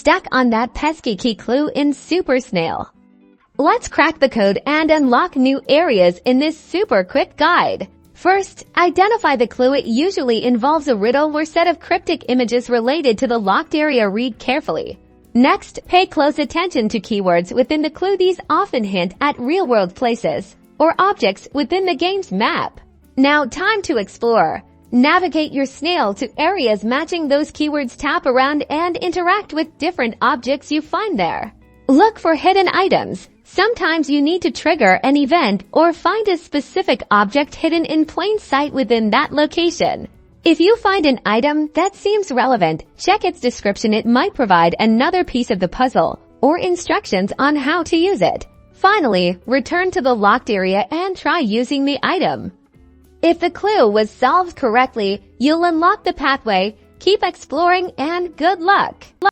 stuck on that pesky key clue in Super Snail. Let's crack the code and unlock new areas in this super quick guide. First, identify the clue. It usually involves a riddle or set of cryptic images related to the locked area. Read carefully. Next, pay close attention to keywords within the clue. These often hint at real-world places or objects within the game's map. Now, time to explore. Navigate your snail to areas matching those keywords. Tap around and interact with different objects you find there. Look for hidden items. Sometimes you need to trigger an event or find a specific object hidden in plain sight within that location. If you find an item that seems relevant, check its description. It might provide another piece of the puzzle or instructions on how to use it. Finally, return to the locked area and try using the item. If the clue was solved correctly, you'll unlock the pathway. Keep exploring and good luck!